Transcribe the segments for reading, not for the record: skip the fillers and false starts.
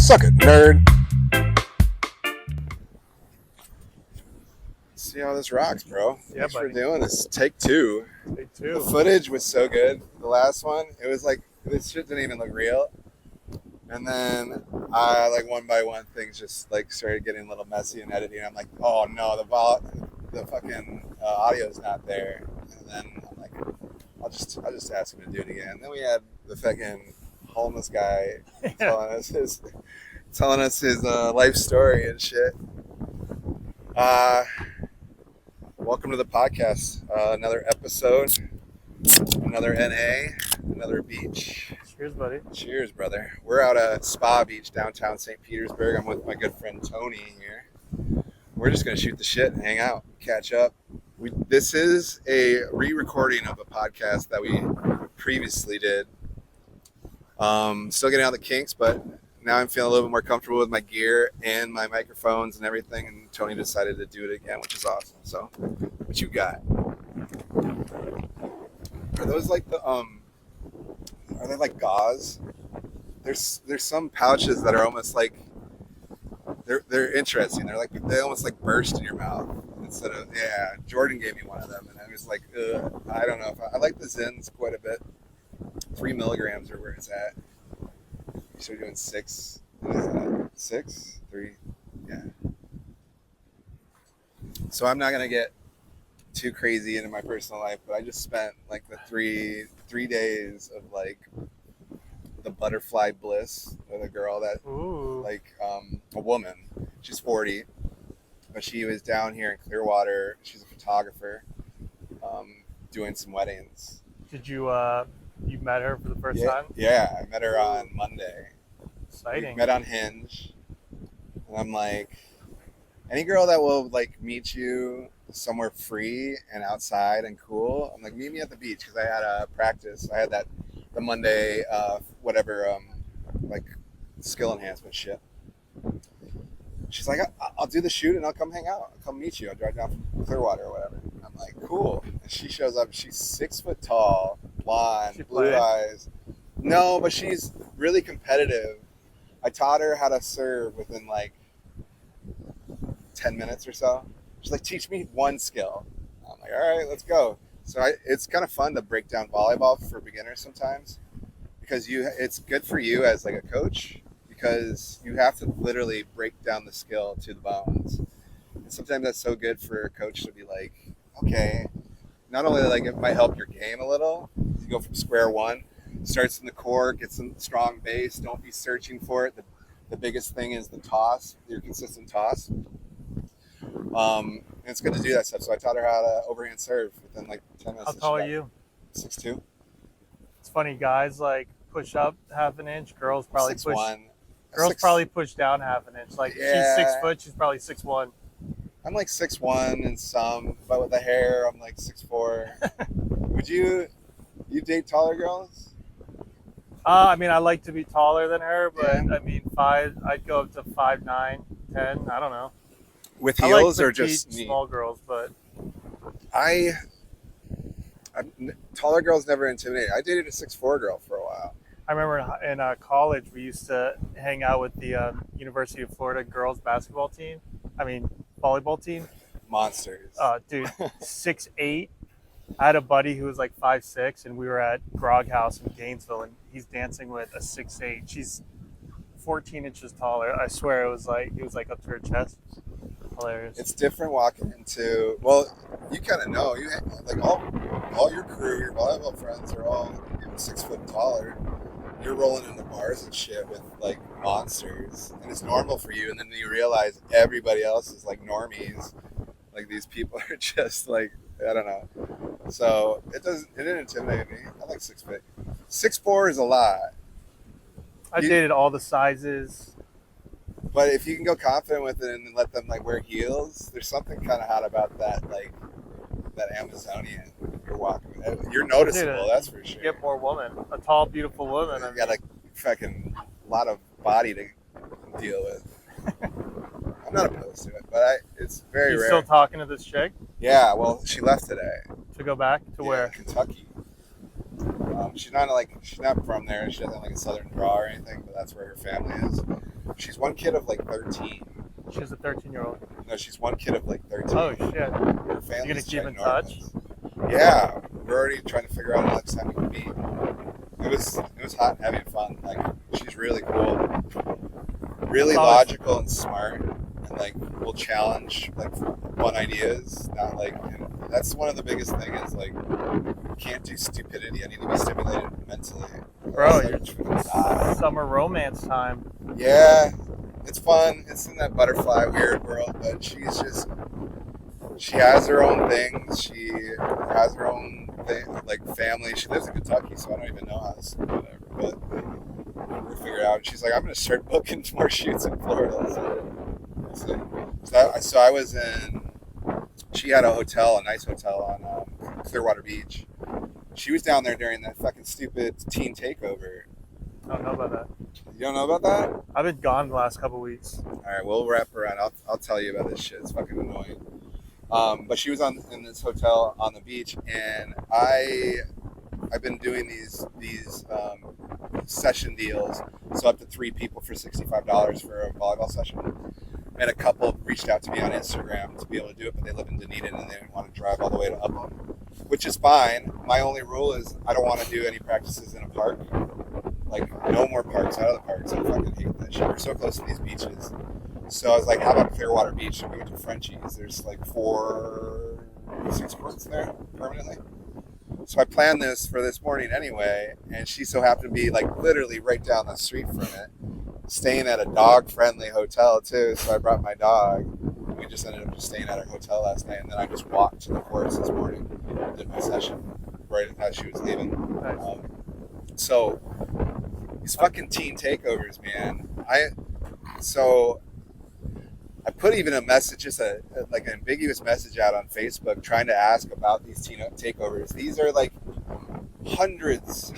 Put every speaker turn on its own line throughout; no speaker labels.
Suck it, nerd. See how this rocks, bro.
Yeah,
Thanks
buddy.
for doing this. Take two.
Take
The
two.
footage was so good. The last one, it was like, this shit didn't even look real. And then like one by one things just like started getting a little messy in editing. I'm like, oh no, the fucking audio's not there. And then I'm like, I'll just ask him to do it again. And then we had the fucking homeless guy telling us his life story and shit. Welcome to the podcast. Another episode, another NA, another beach.
Cheers, buddy.
Cheers, brother. We're out at Spa Beach, downtown St. Petersburg. I'm with my good friend Tony here. We're just going to shoot the shit and hang out, catch up. This is a re-recording of a podcast that we previously did. Still getting out the kinks, but now I'm feeling a little bit more comfortable with my gear and my microphones and everything, and Tony decided to do it again, which is awesome. So, what you got? Are those like the are they like gauze? There's some pouches that are almost like they're interesting. They almost like burst in your mouth instead of Jordan gave me one of them, and I was like, I don't know if I like the Zins quite a bit. 3 milligrams are where it's at. You started doing 6. What is that? 6? 3? Yeah. So I'm not gonna get too crazy into my personal life, but I just spent like the three days of like the butterfly bliss with a girl that a woman. She's 40, but she was down here in Clearwater. She's a photographer, doing some weddings.
Did you met her for the first time?
Yeah, I met her on Monday.
Exciting.
We met on Hinge, and I'm like, any girl that will like meet you somewhere free and outside and cool, I'm like, meet me at the beach, because I had a practice. I had the Monday like skill enhancement shit. She's like, I'll do the shoot and I'll come hang out. I'll come meet you. I'll drive down from Clearwater or whatever. I'm like, cool. And she shows up. She's 6 foot tall, blonde, blue eyes. No, but she's really competitive. I taught her how to serve within like 10 minutes or so. She's like, teach me one skill. I'm like, all right, let's go. So it's kind of fun to break down volleyball for beginners sometimes, because it's good for you as like a coach, because you have to literally break down the skill to the bones. And sometimes that's so good for a coach to be like, okay, not only like it might help your game a little, you go from square one, starts in the core, gets a strong base, don't be searching for it. The biggest thing is the toss, your consistent toss. And it's good to do that stuff. So I taught her how to overhand serve within like 10 minutes.
How tall are you?
6'2".
It's funny, guys like push up half an inch, girls probably
6'1".
Probably push down half an inch. Like she's 6 foot, she's probably 6'1".
I'm like 6'1" and some, but with the hair, I'm like 6'4". Would you date taller girls?
I mean, I like to be taller than her, but I mean, I'd go up to 5'9", 10. I don't know.
With heels,
like
or just
small girls? But
taller girls never intimidate. I dated a 6'4" girl for a while.
I remember in college we used to hang out with the University of Florida girls basketball team. I mean, volleyball team.
Monsters.
Dude, 6'8". I had a buddy who was like 5'6", and we were at Grog House in Gainesville, and he's dancing with a 6'8". She's 14 inches taller. I swear it was like up to her chest. Hilarious.
It's different walking into, well, you kind of know, you like all your crew, your volleyball friends are all 6 foot taller. You're rolling into bars and shit with like monsters, and it's normal for you, and then you realize everybody else is like normies. Like these people are just like, I don't know. So it didn't intimidate me. I like 6 foot. 6'4" is a lot.
I dated all the sizes.
But if you can go confident with it and let them like wear heels, there's something kind of hot about that, like that Amazonian. You're walking, you're noticeable. That's for sure.
You get more woman, a tall, beautiful woman.
You got a fucking lot of body to deal with. I'm not opposed to it, but it's very rare.
You still talking to this chick?
Yeah, well, she left today.
To go back to where?
Kentucky. She's not from there. She doesn't have like a southern draw or anything, but that's where her family is. She's one kid of like 13.
She's a 13-year-old.
No, she's one kid of like 13.
Oh shit!
Her
You
family's
gonna keep in
ginormous.
touch?
Yeah, we're already trying to figure out the next time we can meet. It was hot and heavy and fun. Like, she's really cool, really logical and smart, and like will challenge like fun ideas. Not like, and that's one of the biggest thing is like, can't do stupidity. I need to be stimulated mentally.
Bro,
Otherwise,
summer romance time.
yeah, it's fun. It's in that butterfly weird world, but she has her own things. She has her own thing, like family. She lives in Kentucky, so I don't even know how this whatever. But we'll figure it out. She's like, I'm gonna start booking more shoots in Florida. So I was in. She had a hotel, a nice hotel on Clearwater Beach. She was down there during that fucking stupid teen takeover.
I don't know about that.
You don't know about that?
I've been gone the last couple weeks.
All right, we'll wrap around. I'll tell you about this shit. It's fucking annoying. But she was in this hotel on the beach, and I've been doing these session deals, so up to 3 people for $65 for a volleyball session. And a couple reached out to me on Instagram to be able to do it, but they live in Dunedin and they didn't want to drive all the way to Upham, which is fine. My only rule is I don't want to do any practices in a park. Like, no more parks, out of the parks. I fucking hate that shit. We're so close to these beaches. So I was like, how about Clearwater Beach? And we went to Frenchie's. There's like 6 courts there permanently. So I planned this for this morning anyway, and she so happened to be like literally right down the street from it, staying at a dog-friendly hotel too. So I brought my dog. We just ended up just staying at her hotel last night, and then I just walked to the courts this morning, did my session right as she was leaving.
Nice.
So these fucking teen takeovers, man. I put even a message, just like an ambiguous message out on Facebook trying to ask about these teen takeovers. These are like hundreds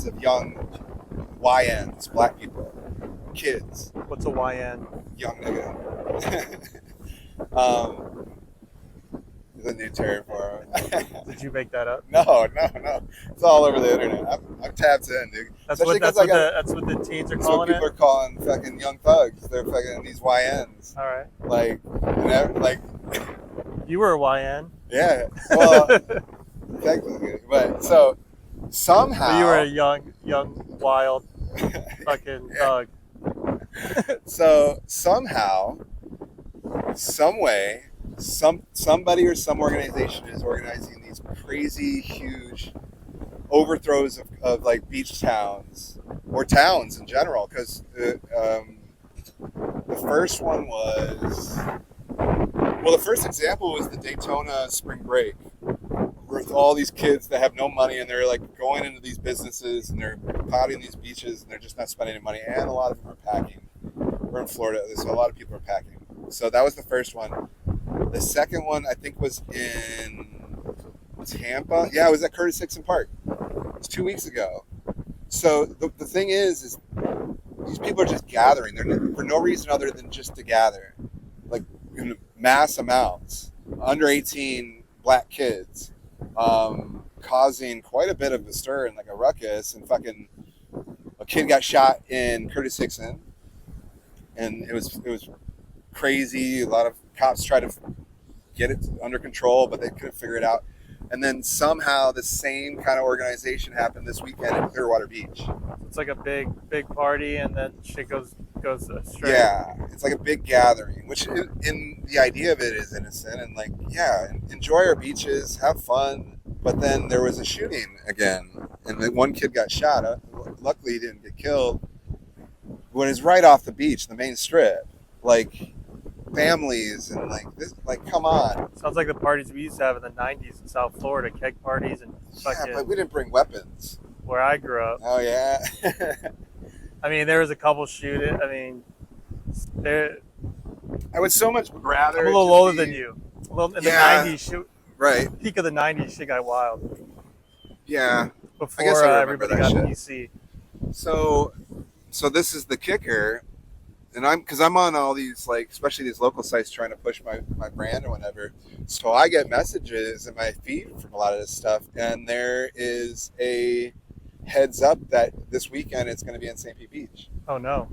of young YNs, black people, kids.
What's a YN?
Young nigga. The new term for them.
Did you make that up?
No. It's all over the internet. I'm tapped in, dude.
That's what the teens are
That's
calling
what people
it?
are calling fucking young thugs. They're fucking these YNs.
All right.
Like,
You were a YN.
yeah. Well, technically, but so somehow
But you were a young, wild, fucking thug.
So somehow, some way, somebody or some organization is organizing these crazy, huge overthrows of like beach towns or towns in general. Because the first one was, well, the first example was the Daytona spring break, with all these kids that have no money and they're like going into these businesses and they're potting these beaches and they're just not spending any money, and a lot of them are packing. We're in Florida, so a lot of people are packing. So that was the first one. The second one, I think, was in Tampa. Yeah, it was at Curtis Hickson Park. It was 2 weeks ago. So the thing is these people are just gathering. They're for no reason other than just to gather, like in mass amounts. Under 18 black kids, causing quite a bit of a stir and like a ruckus. And fucking a kid got shot in Curtis Hickson, and it was crazy. A lot of cops tried to get it under control, but they couldn't figure it out. And then somehow the same kind of organization happened this weekend in Clearwater Beach.
It's like a big party, and then shit goes astray.
Yeah, it's like a big gathering, which in the idea of it is innocent and like, yeah, enjoy our beaches, have fun. But then there was a shooting again, and then one kid got shot. Luckily, he didn't get killed. When it's right off the beach, the main strip, like families and like this, like come on.
Sounds like the parties we used to have in the 90s in South Florida, keg parties and fucking.
Yeah, but we didn't bring weapons.
Where I grew up.
Oh yeah.
I mean, there was a couple shooting. I mean,
I would so much rather.
I'm a little older than you. A little in the 90s, shoot.
Right.
Peak of the 90s, shit got wild.
Yeah.
Before
I guess I
everybody got PC.
So this is the kicker, and I'm on all these, like, especially these local sites trying to push my brand or whatever. So I get messages in my feed from a lot of this stuff, and there is a heads up that this weekend it's going to be in St. Pete Beach.
Oh no.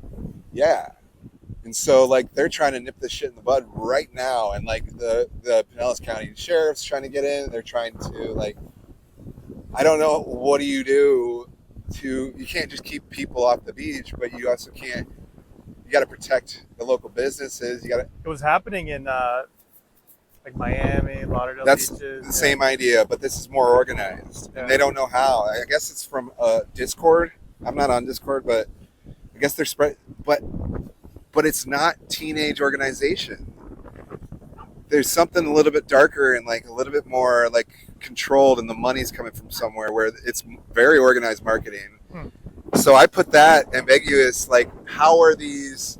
Yeah. And so like they're trying to nip this shit in the bud right now, and like the Pinellas County Sheriff's trying to get in. They're trying to like, I don't know, what do you do to, you can't just keep people off the beach, but you also can't, you got to protect the local businesses. You got to.
It was happening in like Miami, Lauderdale
That's
beaches.
the same idea, but this is more organized, and they don't know how. I guess it's from Discord. I'm not on Discord, but I guess they're spread. But it's not teenage organization. There's something a little bit darker and like a little bit more like controlled, and the money's coming from somewhere where it's very organized marketing. So I put that ambiguous, like how are these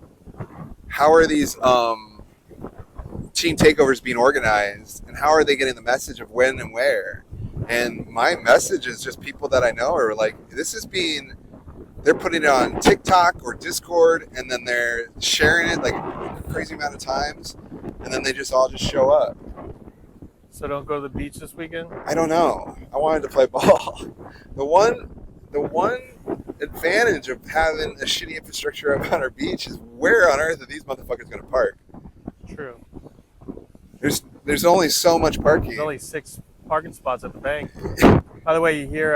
team takeovers being organized, and how are they getting the message of when and where? And my message is just people that I know are like, this is being, they're putting it on TikTok or Discord, and then they're sharing it like a crazy amount of times, and then they just all just show up.
So don't go to the beach this weekend?
I don't know. I wanted to play ball. The one advantage of having a shitty infrastructure up on our beach is where on earth are these motherfuckers going to park?
True.
There's only so much parking.
There's only 6 parking spots at the bank. By the way, you hear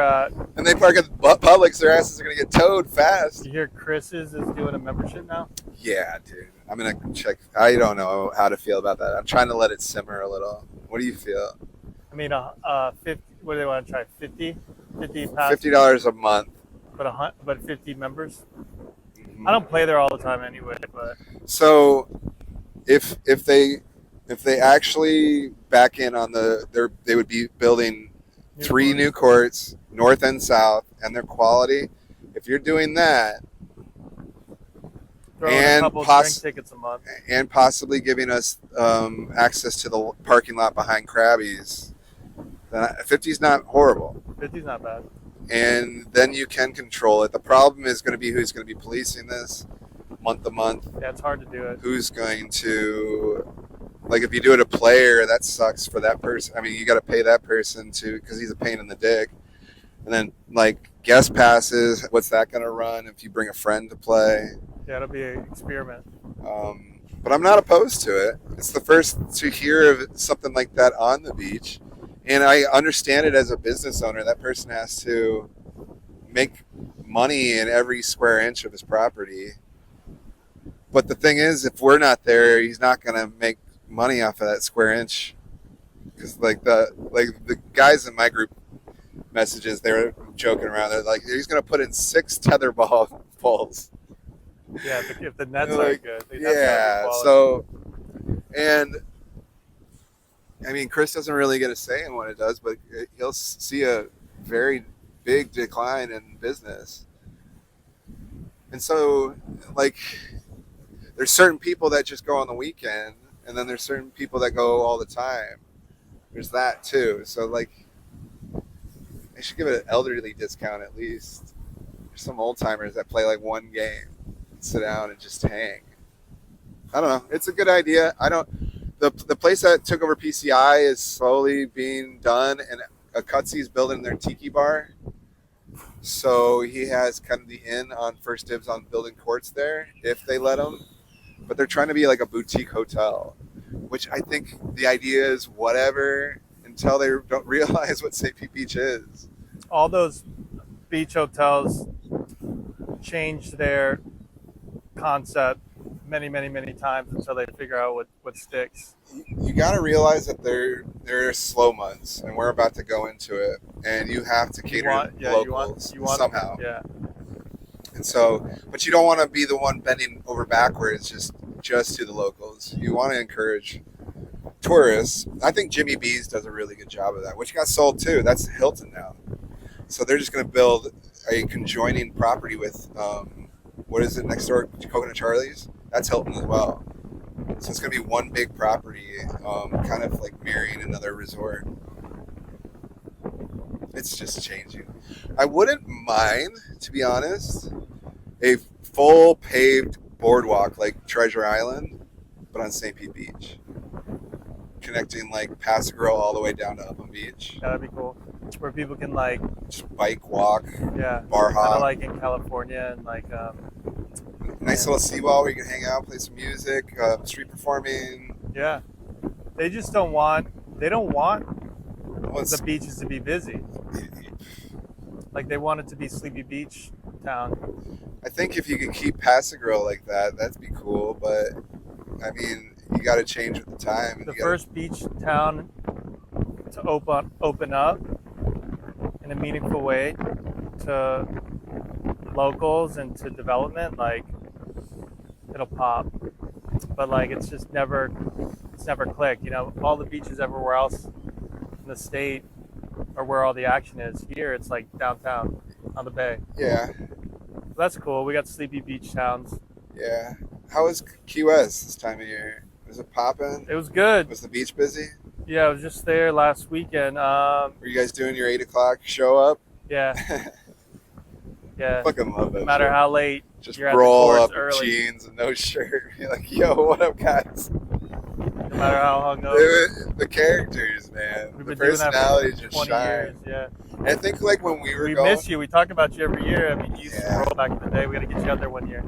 and they park at Publix, their asses are going to get towed fast.
you hear Chris's is doing a membership now?
Yeah, dude. I'm going to check. I don't know how to feel about that. I'm trying to let it simmer a little. What do you feel?
I mean, 50. What do they want to try? 50 pass,
$50 a month.
but 50 members. I don't play there all the time anyway. But
so, if they actually back in on they would be building 3 new courts, north and south, and their quality. If you're doing that,
and a couple drink tickets a month,
and possibly giving us access to the parking lot behind Krabby's, then 50's not horrible.
50's not bad.
And then you can control it. The problem is going to be who's going to be policing this month to month.
Yeah, it's hard to do it.
Who's going to, like, if you do it a player, that sucks for that person. I mean, you got to pay that person because he's a pain in the dick. And then, like, guest passes, what's that going to run if you bring a friend to play?
Yeah, it'll be an experiment.
But I'm not opposed to it. It's the first to hear of something like that on the beach. And I understand it as a business owner. That person has to make money in every square inch of his property. But the thing is, if we're not there, he's not going to make money off of that square inch. Because the guys in my group messages, they were joking around. They're like, he's going to put in 6 tetherball poles.
Yeah, if the nets are good.
Yeah, so, and I mean, Chris doesn't really get a say in what it does, but he'll see a very big decline in business. And so, like, there's certain people that just go on the weekend, and then there's certain people that go all the time. There's that too. So, like, they should give it an elderly discount at least. There's some old timers that play like one game, sit down and just hang. I don't know. It's a good idea. The place that took over PCI is slowly being done, and Akutsy's building their tiki bar. So he has kind of the in on first dibs on building courts there, if they let him. But they're trying to be like a boutique hotel, which I think the idea is whatever until they don't realize what St. Pete Beach is.
All those beach hotels changed their concept many times until they figure out what sticks.
You got to realize that there are slow months, and we're about to go into it, and you have to cater to locals somehow.
Yeah.
And so, but you don't want to be the one bending over backwards just to the locals. You want to encourage tourists. I think Jimmy B's does a really good job of that, which got sold too. That's Hilton now. So they're just going to build a conjoining property with, what is it next door? Coconut Charlie's? That's Hilton as well. So it's going to be one big property, kind of like mirroring another resort. It's just changing. I wouldn't mind, to be honest, a full paved boardwalk like Treasure Island, but on St. Pete Beach. Connecting like Paso Girl all the way down to Upham Beach.
That'd be cool. Where people can like
just bike, walk,
bar
hop.
Kind of like in California and like
Nice little seawall where you can hang out, play some music, street performing.
Yeah. They just don't want. They don't want
Once,
the beaches to be busy. Like they want it to be Sleepy Beach town.
I think if you could keep Pass Grill like that, that'd be cool. But I mean, you got to change with the time. And
The first beach town to open up in a meaningful way to locals and to development, like it'll pop. But like it's never clicked. You know, all the beaches everywhere else in the state are where all the action is. Here it's like downtown on the bay.
Yeah,
That's cool. We got sleepy beach towns.
yeah. How was Key West this time of year? Was it popping?
It was good.
Was the beach busy?
Yeah, I was just there last weekend.
Were you guys doing your 8 o'clock show up?
Yeah, yeah.
Fucking love it.
No matter how late,
Just
you're at the
roll
course
up in
early.
jeans and no shirt. You're like, yo, what up, guys?
No matter how hungover.
The characters, man.
We've
The
been doing that
personalities
for
just
20
shine.
years. Yeah.
And I think like when we were
We
going,
miss you. We talk about you every year. I mean, you used to
Yeah.
roll back in the day. We got to get you out there one year.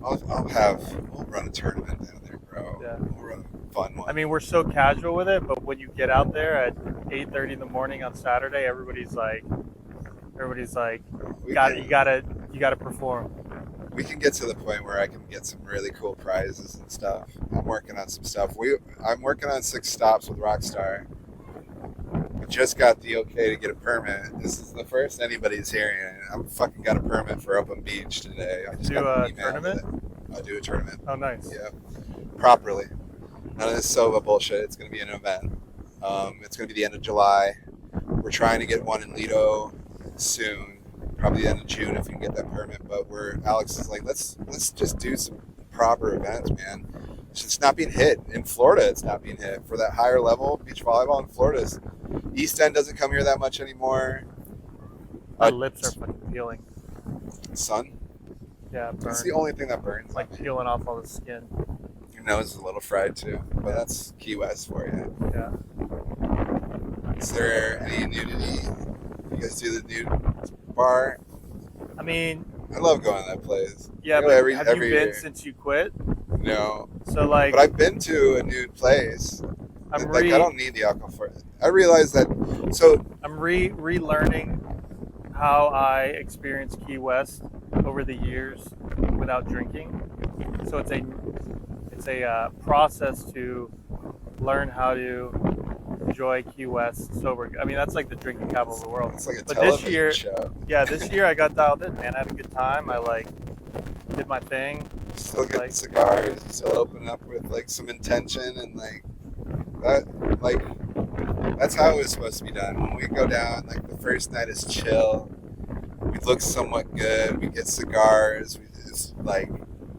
we'll run a tournament down there, bro.
Yeah.
We'll run a fun one.
I mean, we're so casual with it, but when you get out there at 8:30 in the morning on Saturday, everybody's like,
we
you
can,
gotta perform.
we can get to the point where I can get some really cool prizes and stuff. I'm working on some stuff. I'm working on 6 stops with Rockstar. I just got the okay to get a permit. This is the first anybody's hearing. I'm fucking got a permit for Open Beach today. I just
Do
got
a
an email
tournament?
with it. I'll do a tournament.
Oh, nice.
Yeah, properly. None of this SOVA bullshit. It's going to be an event. It's going to be the end of July. We're trying to get one in Lido soon, probably the end of June if we can get that permit. But Alex is like, let's just do some proper events, man. It's not being hit in Florida. It's not being hit for that higher level beach volleyball in Florida. East End doesn't come here that much anymore.
My lips are fucking peeling.
Sun.
Yeah,
That's
burn.
the only thing that burns.
Like peeling off all the skin.
Your nose is a little fried too, but that's Key West for you.
Yeah.
Is there any nudity? You guys do the nude bar?
I mean,
I love going to that place.
yeah,
I go
but
every
have you been
year.
since you quit?
No,
So like,
but I've been to a nude place.
I'm
I don't need the alcohol for it. I realize that. So
I'm relearning how I experienced Key West over the years without drinking. So it's a process to learn how to enjoy Key West sober. I mean, that's like the drinking capital of the world.
it's like a
But
television
this year,
show.
yeah, this year I got dialed in, man. I had a good time. I like did my thing.
Still get
like-
cigars. Still open up with like some intention and like that. Like that's how it was supposed to be done. When we go down, like the first night is chill. We look somewhat good. We get cigars. We just like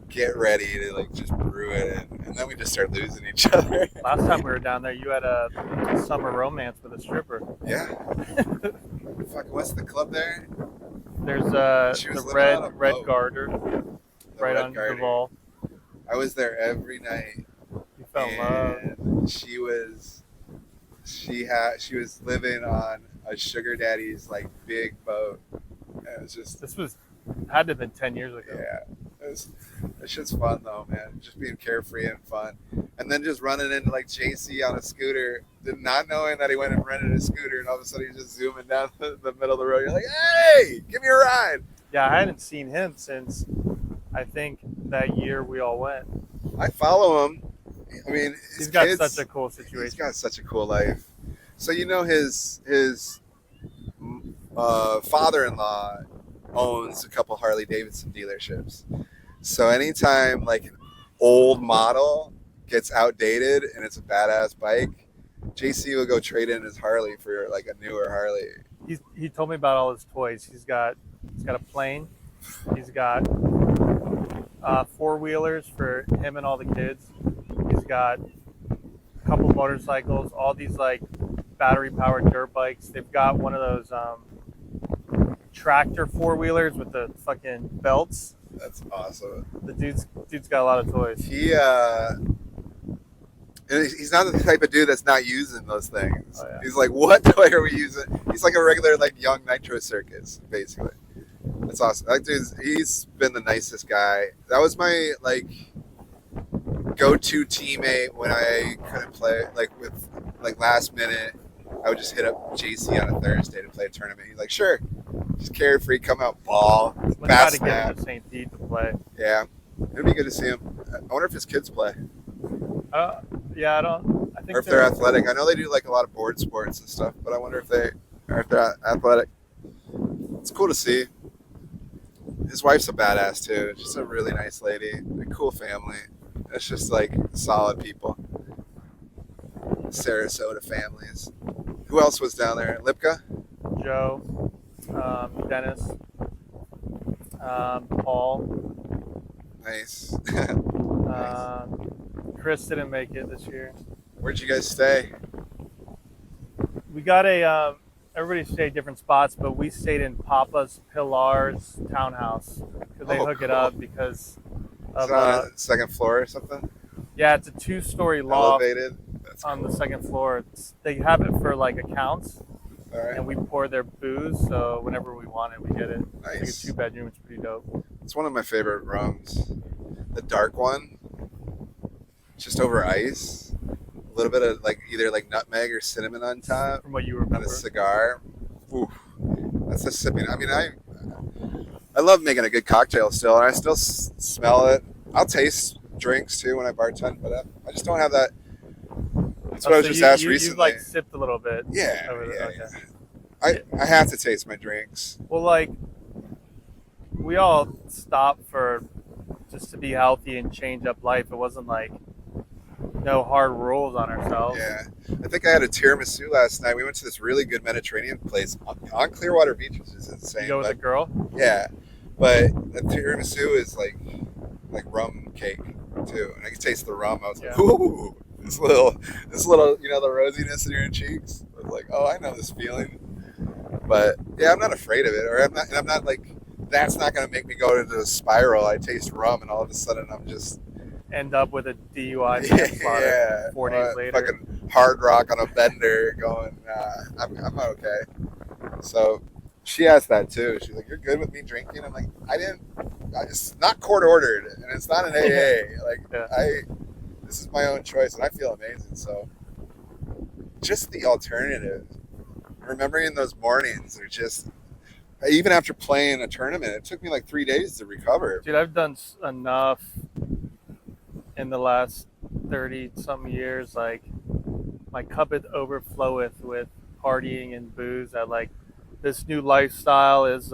get ready to like just brew it, and then we just start losing each other.
Last time we were down there, you had a summer romance with a stripper.
Yeah. Fuck, what's the club there?
There's
She was
the
living on a
red
boat.
garter
The
right
Red
on
Garter.
Duval.
I was there every night.
You fell in love.
And she was living on a sugar daddy's like big boat. And it was just
This had to have been 10 years ago.
yeah. That shit's fun though, man. Just being carefree and fun. And then just running into like JC on a scooter, not knowing that he went and rented a scooter, and all of a sudden he's just zooming down the middle of the road. You're like, hey, give me a ride.
Yeah, I hadn't seen him since I think that year we all went.
I follow him. I mean, his
He's got
kids,
such a cool
he's
situation.
got such a cool life. So you know his father-in-law owns a couple Harley Davidson dealerships. So anytime like an old model gets outdated and it's a badass bike, JC will go trade in his Harley for like a newer Harley.
He told me about all his toys. He's got a plane. He's got 4-wheelers for him and all the kids. He's got a couple motorcycles, all these like battery powered dirt bikes. They've got one of those tractor 4-wheelers with the fucking belts.
That's awesome.
The dude's got a lot of toys.
And he's not the type of dude that's not using those things.
Oh, yeah.
He's like, what toy are we using? He's like a regular like young Nitro Circus, basically. That's awesome. That dude's he's been the nicest guy. That was my like go-to teammate when I couldn't play. Like with like last minute, I would just hit up JC on a Thursday to play a tournament. He's like, sure, just carefree, come out, ball,
We got
fast
to get him
snap.
to St. Pete to play.
Yeah, it'd be good to see him. I wonder if his kids play
Yeah, I don't. I think
or if they're athletic. I know they do like a lot of board sports and stuff, but I wonder if they're athletic. It's cool to see. His wife's a badass too. Just a really nice lady, a cool family. It's just like solid people. Sarasota families. Who else was down there? Lipka?
Joe, Dennis, Paul.
Nice.
Chris didn't make it this year.
Where'd you guys stay?
We got a. Everybody stayed different spots, but we stayed in Papa's Pilar's townhouse because they hook it
cool.
up because
Is
of
it on the second floor or something?
yeah, it's a 2-story loft
Elevated? That's
on
cool.
the second floor. They have it for like accounts,
All right.
and we pour their booze. So whenever we want it, we get it. It's like a
Nice.
2-bedroom. It's pretty dope.
It's one of my favorite rums. The dark one, just over ice. A little bit of like either like nutmeg or cinnamon on top,
From what you
and
remember.
a cigar. Ooh, that's a sipping. I mean, I love making a good cocktail still, and I still smell it. I'll taste drinks too when I bartend, but I just don't have that. That's what I was
So
just asked
you
recently.
like sipped a little bit.
Yeah,
over the-
yeah,
okay.
I have to taste my drinks.
Well, like we all stopped for just to be healthy and change up life. It wasn't like no hard rules on ourselves.
Yeah, I think I had a tiramisu last night. We went to this really good Mediterranean place on Clearwater Beach, which is insane.
You go with a
but-
girl.
Yeah, but the tiramisu is like rum cake too, and I could taste the rum. I was like,
Yeah.
ooh, this little, you know, the rosiness in your cheeks. I was like, oh, I know this feeling. But yeah, I'm not afraid of it, or I'm not like that's not going to make me go into a spiral. I taste rum, and all of a sudden I'm just
End up with a DUI manslaughter
yeah,
4 days later.
fucking hard rock on a bender, going, I'm okay. So she asked that too. She's like, "You're good with me drinking?" I'm like, it's not court ordered, and it's not an AA. Like,
Yeah.
this is my own choice, and I feel amazing. So, just the alternative. Remembering those mornings are just. Even after playing a tournament, it took me like 3 days to recover.
Dude, I've done enough in the last 30-something years. Like, my cup it overfloweth with partying and booze. I like this new lifestyle is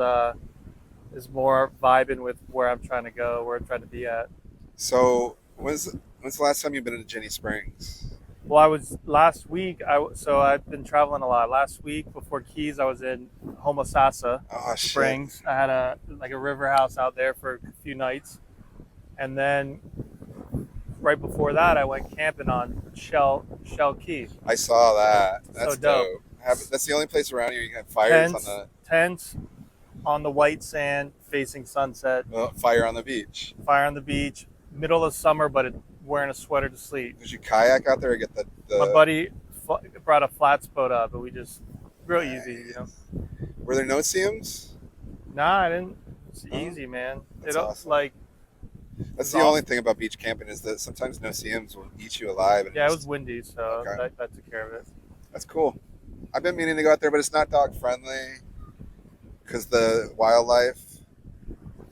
more vibing with where I'm trying to go, where I'm trying to be at.
So, when's the last time you've been to Jenny Springs?
Well, I was last week. So I've been traveling a lot. Last week before Keys, I was in Homosassa
Oh, shit.
Springs. I had a river house out there for a few nights, and then right before that, I went camping on Shell Key.
I saw that. That's
So dope.
That's the only place around here you can have fires
Tents on the white sand, facing sunset.
fire on the beach.
Fire on the beach, middle of summer, but wearing a sweater to sleep.
Did you kayak out there or get the
My buddy brought a flats boat up, but we just real easy, you know.
Were there no seams?
Nah, I didn't. It's
Oh,
easy, man.
that's
It don't
awesome.
like.
That's
It's
the only
awesome.
thing about beach camping is that sometimes no CMs will eat you alive. And
Yeah, it was windy, so
Okay.
that took care of it.
That's cool. I've been meaning to go out there, but it's not dog friendly because the wildlife,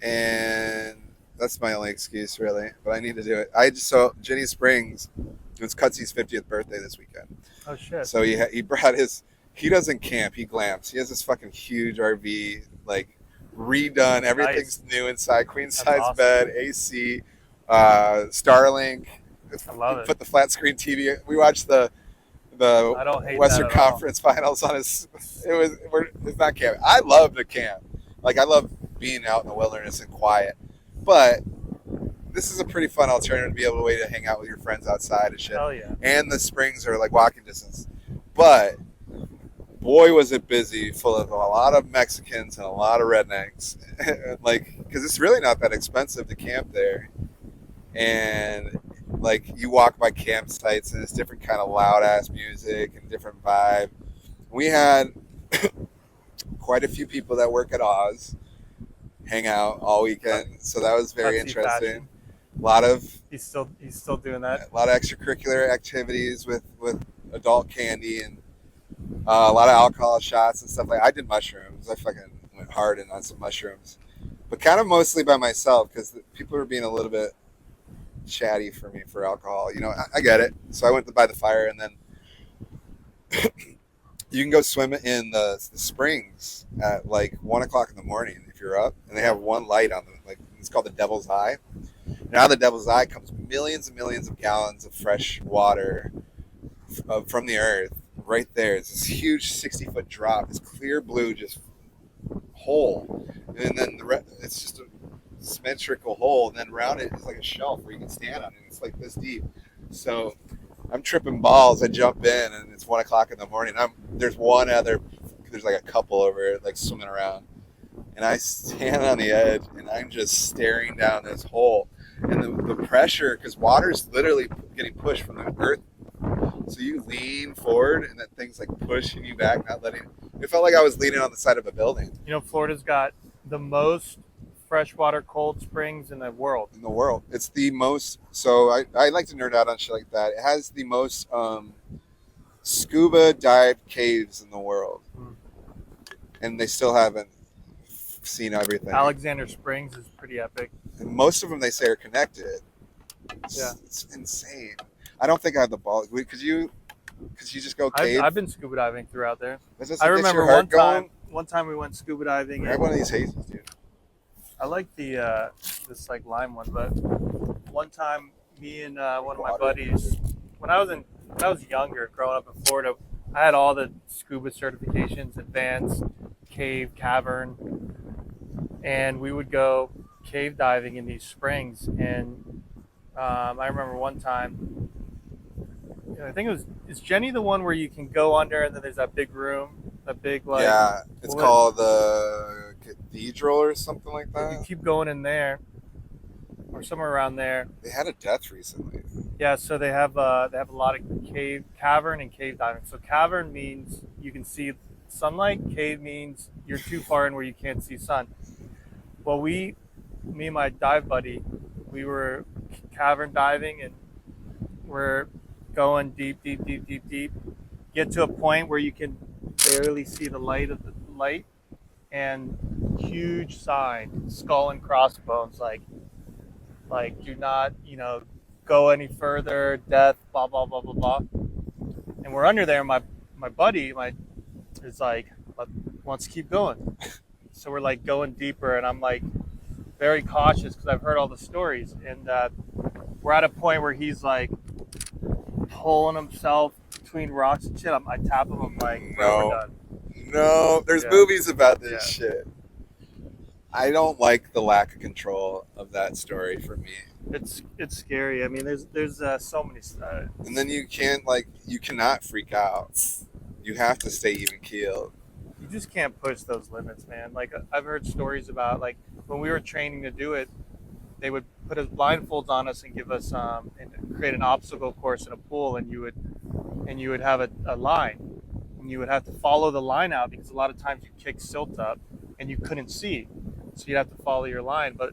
and that's my only excuse really. But I need to do it. So Jenny Springs, it was Cutsy's 50th birthday this weekend.
Oh shit!
So he brought he doesn't camp, he glams. He has this fucking huge RV, like redone. Everything's new inside, queen size
awesome.
bed, AC, Starlink.
I love it.
Put the flat screen TV. We watched the
I don't hate
Western
that at all.
Conference Finals on his. It's not camp. I love the camp. Like I love being out in the wilderness and quiet, but this is a pretty fun alternative to be able to way to hang out with your friends outside and shit.
Hell yeah!
And the springs are like walking distance. But boy, was it busy, full of a lot of Mexicans and a lot of rednecks. Like, because it's really not that expensive to camp there. And like, you walk by campsites and it's different kind of loud ass music and different vibe. We had quite a few people that work at Oz hang out all weekend. So that was very
Pepsi
interesting.
fashion.
A lot of
He's still doing that.
extracurricular activities with adult candy and a lot of alcohol shots and stuff. Like I did mushrooms. I fucking went hard in on some mushrooms, but kind of mostly by myself because people were being a little bit chatty for me for alcohol. You know, I get it. So I went to by the fire, and then you can go swim in the springs at like 1 o'clock in the morning if you're up, and they have one light on them. Like it's called the Devil's Eye. Now the Devil's Eye comes millions and millions of gallons of fresh water from the earth right there. It's this huge 60-foot drop. This clear blue just hole, and then it's just a symmetrical hole, and then around it is like a shelf where you can stand on it. It's like this deep. So I'm tripping balls. I jump in, and it's 1 o'clock in the morning. There's like a couple over it, like swimming around, and I stand on the edge, and I'm just staring down this hole, and the pressure, because water's literally getting pushed from the earth. So you lean forward, and that thing's like pushing you back, not letting. It felt like I was leaning on the side of a building.
You know, Florida's got the most freshwater cold springs in the world.
In the world, it's the most. So I like to nerd out on shit like that. It has the most scuba dive caves in the world, and they still haven't seen everything.
Alexander Springs is pretty epic.
And most of them they say are connected.
Yeah,
it's insane. I don't think I have the ball. Could you just go cave?
I've been scuba diving throughout there.
Does
I
get
remember
your heart going?
one time we went scuba diving.
Grab one of these hazes, dude.
I like the this like lime one, but one time me and one of my buddies, when I was younger, growing up in Florida, I had all the scuba certifications, advanced, cave, cavern, and we would go cave diving in these springs. And I remember one time, I think is Jenny the one where you can go under and then there's that big room, that big like
yeah, it's called the Cathedral or something like that.
You keep going in there, or somewhere around there.
They had a death recently.
Yeah, so they have a lot of cavern and cave diving. So cavern means you can see sunlight. Cave means you're too far in where you can't see sun. Well, me and my dive buddy, we were cavern diving and we're going deep, deep, deep, deep, deep. Get to a point where you can barely see the light of the light, and huge sign, skull and crossbones, like do not, go any further, death, blah blah blah blah blah. And we're under there. My buddy is like wants to keep going, so we're like going deeper, and I'm like very cautious because I've heard all the stories, and we're at a point where he's like pulling himself between rocks and shit. I tap him. I'm like, bro, we're done.
No, there's movies about this shit. I don't like the lack of control of that story for me.
It's scary. I mean, there's so many.
And then you cannot freak out. You have to stay even keeled.
You just can't push those limits, man. Like I've heard stories about like when we were training to do it, they would put blindfolds on us and give us and create an obstacle course in a pool, and you would have a line, and you would have to follow the line out because a lot of times you kick silt up and you couldn't see, so you'd have to follow your line. But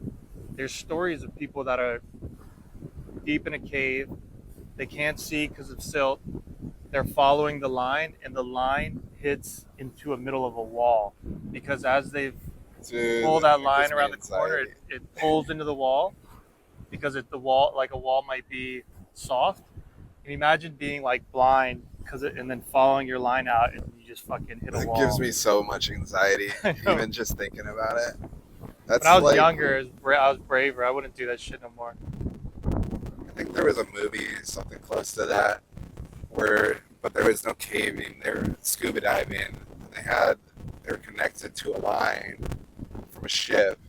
there's stories of people that are deep in a cave, they can't see because of silt, they're following the line, and the line hits into a middle of a wall because as they've pulled that line around the corner, it pulls into the wall because the wall, like a wall might be soft. And imagine being like blind and then following your line out and you just fucking hit a wall.
It gives me so much anxiety even just thinking about it.
When I was younger, I was braver. I wouldn't do that shit no more.
I think there was a movie, something close to that, but there was no caving. They were scuba diving, and they were connected to a line from a ship,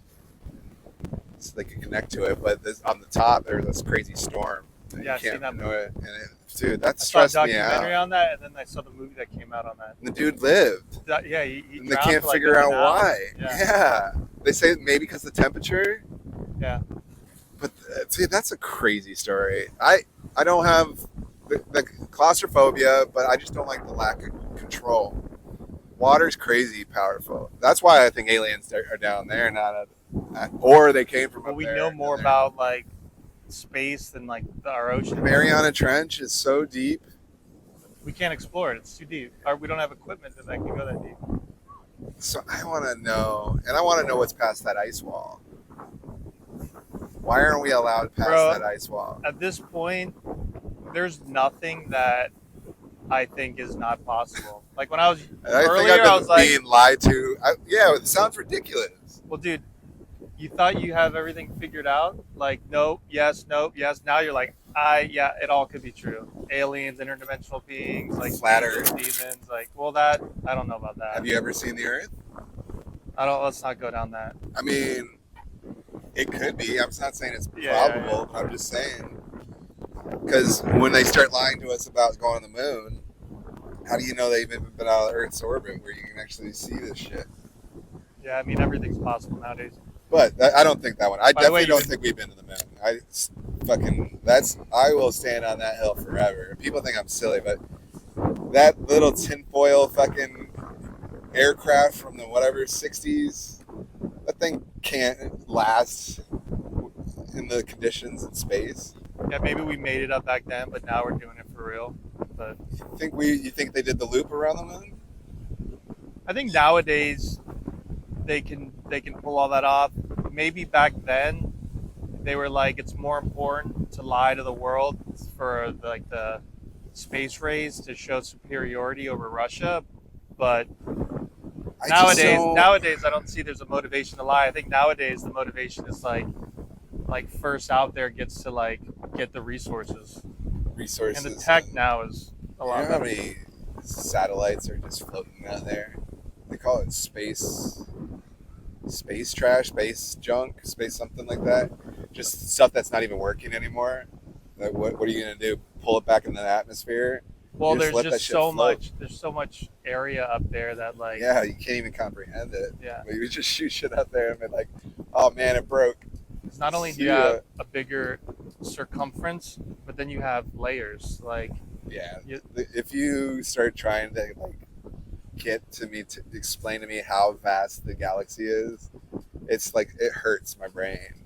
so they could connect to it. But on the top, there was this crazy storm.
Yeah, I've seen that movie.
Dude, that stressed me out.
I saw a documentary on that, and then I saw the movie that came out on that.
And the dude lived.
Yeah, he
and they can't figure out why. Yeah. They say maybe because of the temperature.
Yeah.
But see, that's a crazy story. I don't have the claustrophobia, but I just don't like the lack of control. Water's crazy powerful. That's why I think aliens are down there, not or they came from
But
up
we
there.
know more about like space than like our ocean.
The Mariana Trench is so deep.
We can't explore it. It's too deep. Or we don't have equipment that can go that deep.
So I want to know, and I want to know what's past that ice wall. Why aren't we allowed past that ice wall?
At this point, there's nothing that I think is not possible. Like when I was earlier, I was like,
being lied to. Yeah, it sounds ridiculous.
Well, dude, you thought you have everything figured out. Like, nope, yes, nope, yes. Now you're like, yeah, it all could be true. Aliens, interdimensional beings, like
Flat Earth.
demons. Like, well, that I don't know about that.
Have you ever seen the Earth?
Let's not go down that.
I mean, it could be. I'm not saying it's probable. Yeah. I'm just saying, because when they start lying to us about going to the moon, how do you know they've even been out of Earth's orbit where you can actually see this shit?
Yeah, I mean, everything's possible nowadays.
But I don't think that one. I definitely don't think we've been to the moon. I will stand on that hill forever. People think I'm silly, but that little tinfoil fucking aircraft from the whatever 60s, that thing can't last in the conditions in space.
Yeah, maybe we made it up back then, but now we're doing it for real. But
you think they did the loop around the moon?
I think nowadays they can pull all that off. Maybe back then they were like, it's more important to lie to the world for like the space race to show superiority over Russia. But nowadays I don't see there's a motivation to lie. I think nowadays the motivation is like first out there gets to like get the resources. And the tech now is a lot better.
How many satellites are just floating out there? They call it space trash, space junk, space something like that. Just stuff that's not even working anymore. Like what are you gonna do? Pull it back into the atmosphere?
Well, there's just so much. There's so much area up there that like.
Yeah, you can't even comprehend it.
Yeah.
But you just shoot shit up there and be like, oh man, it broke.
It's not only do you have a bigger circumference, but then you have layers. Like.
Yeah. If you start trying to like get to me to explain to me how vast the galaxy is, it's like it hurts my brain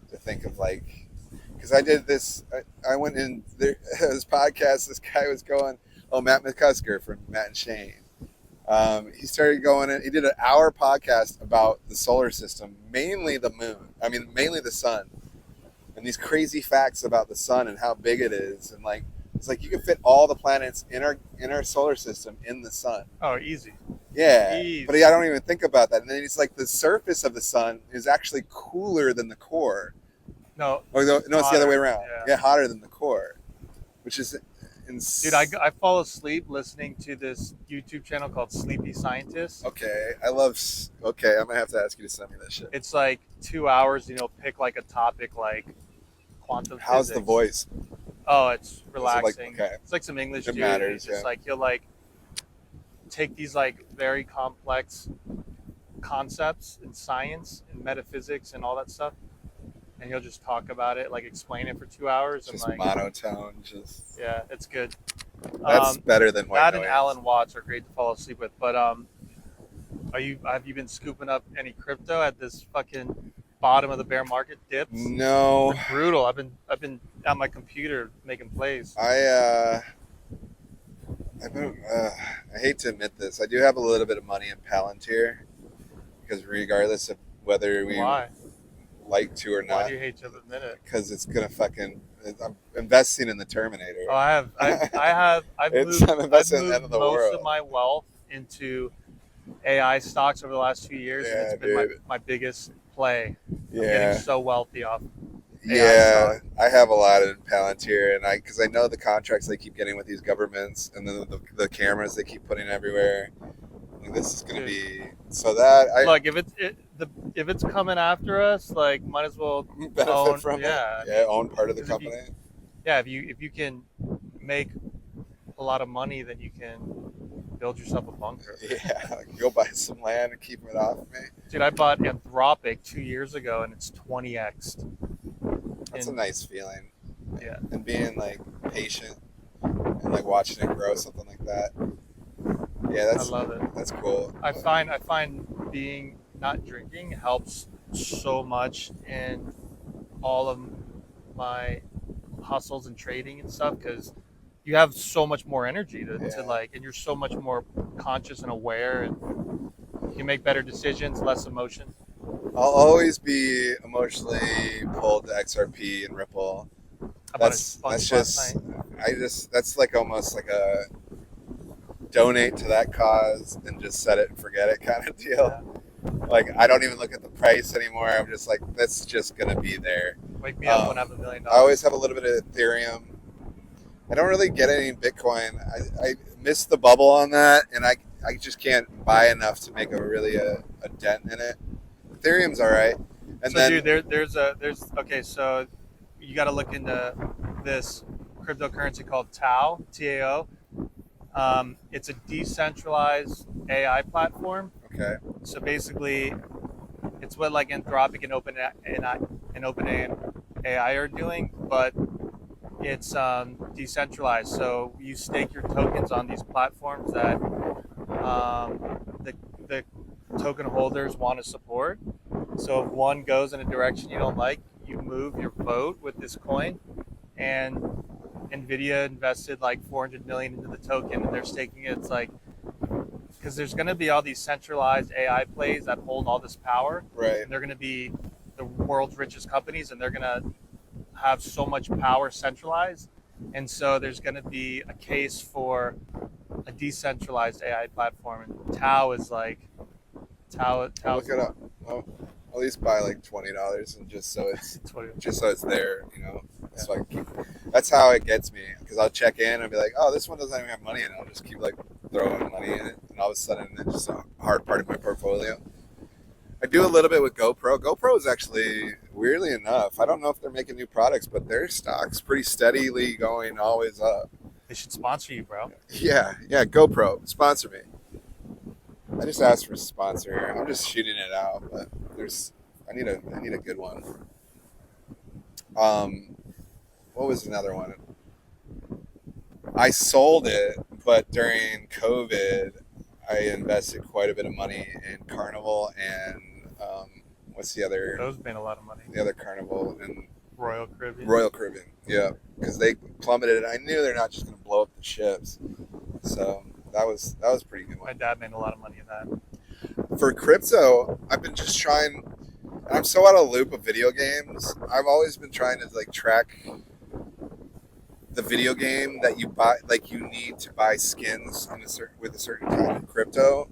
to think of like, because I did this, I went in this podcast, this guy was going, Matt McCusker from Matt and Shane, he started going in, he did an hour podcast about the solar system, mainly the moon, mainly the sun, and these crazy facts about the sun and how big it is, and like it's like you can fit all the planets in our solar system in the sun.
Oh, easy.
Yeah,
easy.
But I don't even think about that. And then it's like the surface of the sun is actually cooler than the core.
No,
it's the other way around. Yeah, hotter than the core, which is insane.
Dude, I fall asleep listening to this YouTube channel called Sleepy Scientist.
Okay, I'm gonna have to ask you to send me that shit.
It's like 2 hours. Pick like a topic like quantum physics.
How's the voice?
Oh, it's relaxing.
Okay.
It's like some English
it
dude.
Matters,
Just like he'll like take these like very complex concepts in science and metaphysics and all that stuff, and he'll just talk about it, like explain it for 2 hours.
Just
and like
monotone,
yeah, it's good.
That's better than white
that
noise.
And Alan Watts are great to fall asleep with. But have you been scooping up any crypto at this fucking bottom of the bear market dips?
No.
It's brutal. I've been on my computer making plays.
I hate to admit this. I do have a little bit of money in Palantir because regardless of whether we like to or not.
Why do you hate to admit it?
Because it's gonna fucking. I'm investing in the Terminator.
Oh, I've moved most of my wealth into AI stocks over the last few years, and it's been my biggest play. I'm getting so wealthy off.
AI stocks. I have a lot in Palantir, and because I know the contracts they keep getting with these governments, and the cameras they keep putting everywhere. This is going to be so that
look if it's coming after us, like might as well
benefit from it. Own part of the company.
If you can make a lot of money, then you can build yourself a bunker.
Yeah, go buy some land and keep it off me.
Dude, I bought Anthropic 2 years ago, and it's 20x.
That's a nice feeling.
Yeah,
and being like patient and like watching it grow, something like that. Yeah, I love it. That's cool.
I find being not drinking helps so much in all of my hustles and trading and stuff because you have so much more energy to
Yeah.
like, and you're so much more conscious and aware, and you make better decisions, less emotion.
I'll always be emotionally pulled to XRP and Ripple.
I bought a
That's
bunch last
just
night.
that's like almost like a donate to that cause and just set it and forget it kind of deal.
Yeah.
Like I don't even look at the price anymore. I'm just like that's just gonna be there.
Wake me up when I have $1 million.
I always have a little bit of Ethereum. I don't really get any Bitcoin. I missed the bubble on that, and I just can't buy enough to make a dent in it. Ethereum's all right, and
So, dude,
then
there's okay. So, you got to look into this cryptocurrency called Tao, TAO. It's a decentralized AI platform.
okay,
So basically, it's what like Anthropic and Open AI are doing, but it's decentralized. So you stake your tokens on these platforms that the token holders want to support. So if one goes in a direction you don't like, you move your vote with this coin. And Nvidia invested like 400 million into the token, and they're staking it. It's like because there's going to be all these centralized AI plays that hold all this power,
right.
and they're going to be the world's richest companies, and they're going to have so much power centralized, and so there's going to be a case for a decentralized AI platform, and Tao is like Tao.
I'll
Tao's
look it up. I'll at least buy like $20 and just so it's there, you know. So I keep. That's how it gets me because I'll check in and be like, oh, this one doesn't even have money in it. I'll just keep like throwing money in it, and all of a sudden it's just a hard part of my portfolio. I do a little bit with GoPro. GoPro is actually, weirdly enough, I don't know if they're making new products, but their stock's pretty steadily going always up.
They should sponsor you, bro.
Yeah, GoPro, sponsor me. I just asked for a sponsor here. I'm just shooting it out, but I need a good one. What was another one? I sold it, but during COVID, I invested quite a bit of money in Carnival and what's the other?
Those made a lot of money.
The other Carnival and
Royal Caribbean.
Royal Caribbean, yeah, because they plummeted, and I knew they're not just going to blow up the ships. So that was pretty good one.
My dad made a lot of money in that.
For crypto, I've been just trying. I'm so out of loop of video games. I've always been trying to like track the video game that you buy. Like you need to buy skins with a certain kind of crypto,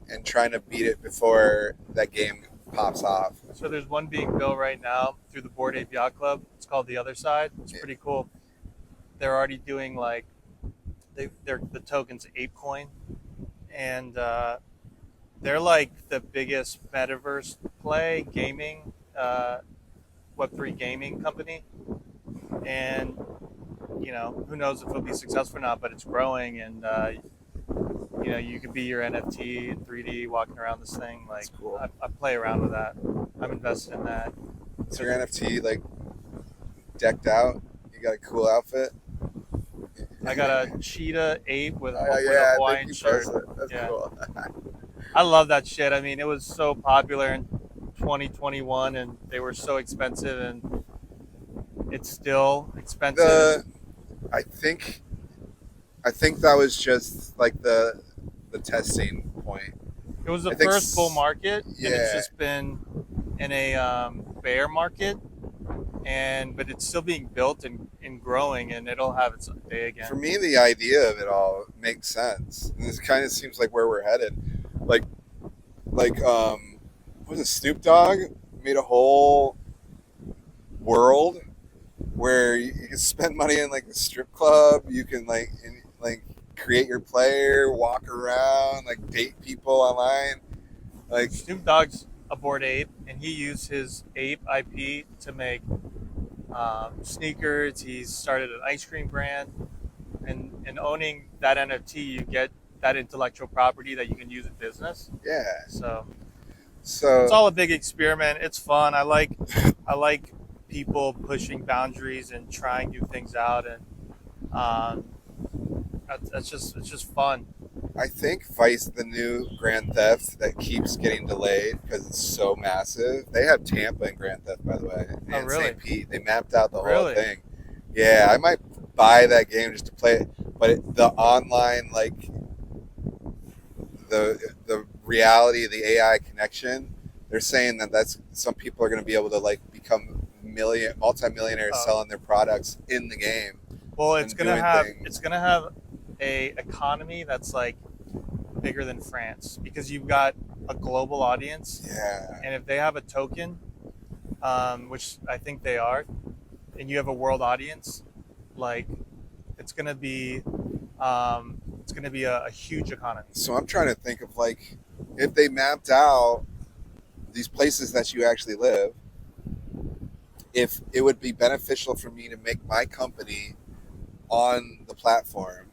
and trying to beat it before that game pops off.
So there's one being built right now through the Bored Ape Yacht Club. It's called The Other Side. It's pretty cool. They're already doing like the token's ApeCoin, and they're like the biggest metaverse play gaming, Web3 gaming company. And, you know, who knows if it'll be successful or not, but it's growing. And, you know, you could be your NFT in 3D walking around this thing. Like,
That's cool.
I play around with that. I'm invested in that.
Is your NFT like decked out? You got a cool outfit?
I got a cheetah ape with, with
Yeah,
a
I
Hawaiian
think you
shirt.
posted it. That's
Yeah.
cool.
I love that shit. I mean, it was so popular in 2021, and they were so expensive, and it's still expensive.
I think that was just like the testing point.
It was the
I think
first bull market, and
yeah.
it's just been in a bear market, but it's still being built and growing, and it'll have its day again.
For me, the idea of it all makes sense. And this kind of seems like where we're headed. Like was it Snoop Dogg made a whole world where you can spend money in like a strip club. You can like create your player, walk around, like date people online. Like
Snoop Dogg's a Bored Ape, and he used his ape IP to make sneakers. He's started an ice cream brand, and owning that NFT, you get that intellectual property that you can use in business.
yeah.
So
So
it's all a big experiment. It's fun. I like people pushing boundaries and trying new things out, and it's just fun.
I think Vice, the new Grand Theft that keeps getting delayed because it's so massive. They have Tampa in Grand Theft, by the way,
Oh,
and
really?
St. Pete. They mapped out the whole
Really?
thing. Yeah, I might buy that game just to play it. But the online, like the reality of the AI connection, they're saying that that's some people are going to be able to like become multimillionaires
Oh,
selling their products in the game
well,
and doing
it's
things.
gonna have a economy that's like bigger than France because you've got a global audience,
Yeah.
and if they have a token, which I think they are, and you have a world audience, like it's gonna be a huge economy.
So I'm trying to think of like if they mapped out these places that you actually live, if it would be beneficial for me to make my company on the platform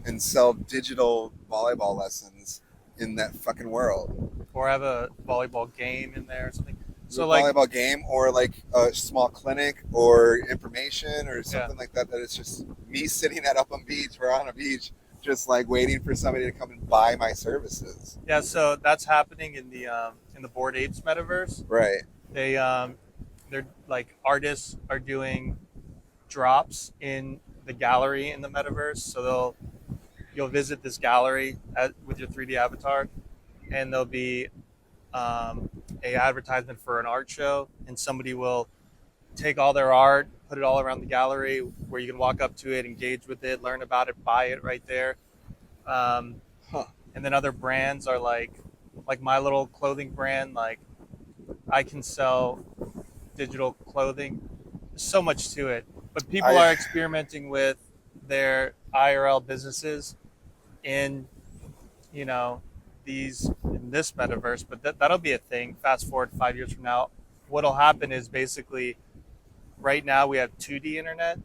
and sell digital volleyball lessons in that fucking world.
Or have a volleyball game in there or something.
A
So like,
volleyball game or like a small clinic or information or
yeah,
something like that. That it's just me sitting at Upland Beach or on a beach, just like waiting for somebody to come and buy my services.
yeah. So that's happening in the Bored Apes metaverse.
Right.
They they're like artists are doing drops in the gallery in the metaverse. So you'll visit this gallery with your 3D avatar, and there'll be a advertisement for an art show, and somebody will take all their art, put it all around the gallery where you can walk up to it, engage with it, learn about it, buy it right there. Um,
Huh.
and then other brands are like my little clothing brand. Like I can sell digital clothing. There's so much to it, but people are
I
experimenting with their IRL businesses in you know these in this metaverse. But that'll be a thing. Fast forward 5 years from now, what'll happen is basically right now we have 2D internet,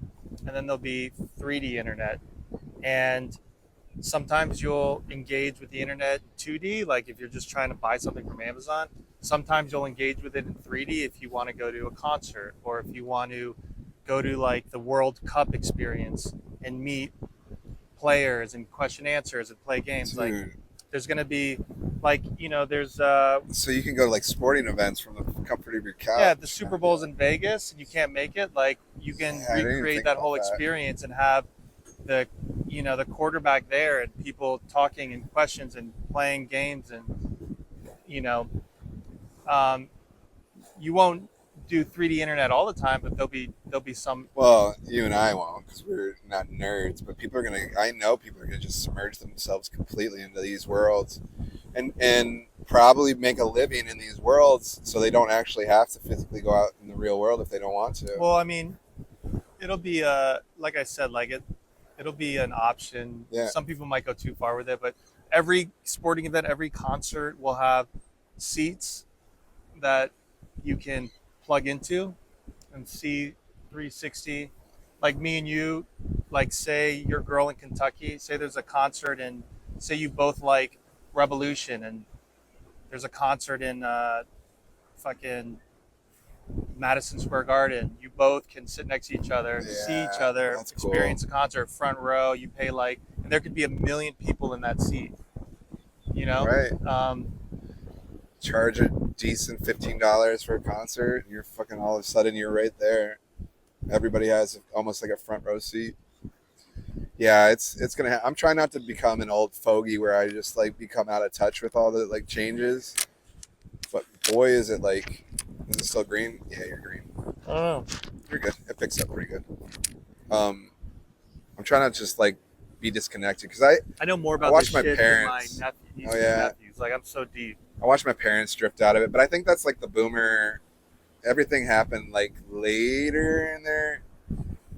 and then there'll be 3D internet, and sometimes you'll engage with the internet in 2D, like if you're just trying to buy something from Amazon. Sometimes you'll engage with it in 3D if you want to go to a concert or if you want to go to like the World Cup experience and meet players and question answers and play games. Like
dude.
there's going to be like, there's
So you can go to like sporting events from the comfort of your
yeah, the
couch.
Super Bowl's in Vegas and you can't make it, like you can
Yeah, I didn't even
recreate
think
that
about
whole
that.
experience and have the the quarterback there and people talking and questions and playing games and you know um, you won't do 3D internet all the time, but there'll be some.
Well, you and I won't because we're not nerds. But people are gonna. I know people are gonna just submerge themselves completely into these worlds, and probably make a living in these worlds, so they don't actually have to physically go out in the real world if they don't want to.
Well, I mean, it'll be like I said, like it'll be an option.
Yeah.
Some people might go too far with it, but every sporting event, every concert will have seats that you can plug into and see 360. Like me and you, like say your girl in Kentucky, say there's a concert and say you both like Revolution and there's a concert in fucking Madison Square Garden. You both can sit next to each other, see each
Yeah,
other,
that's
experience
cool.
a concert front row. You pay like, and there could be a million people in that seat. You know,
Right.
um,
Charge a decent $15 for a concert, and you're fucking all of a sudden you're right there. Everybody has almost like a front row seat. Yeah, it's gonna. I'm trying not to become an old fogey where I just like become out of touch with all the like changes. But boy, is it like, is it still green? Yeah, you're green.
I don't know.
You're good. It picks up pretty good. Um, I'm trying to just like be disconnected because
I know more
I
about this
watched my
shit than my
parents.
nieces
Oh
and
yeah,
nephews. Like I'm so deep.
I watched my parents drift out of it, but I think that's like the boomer. Everything happened like later in their.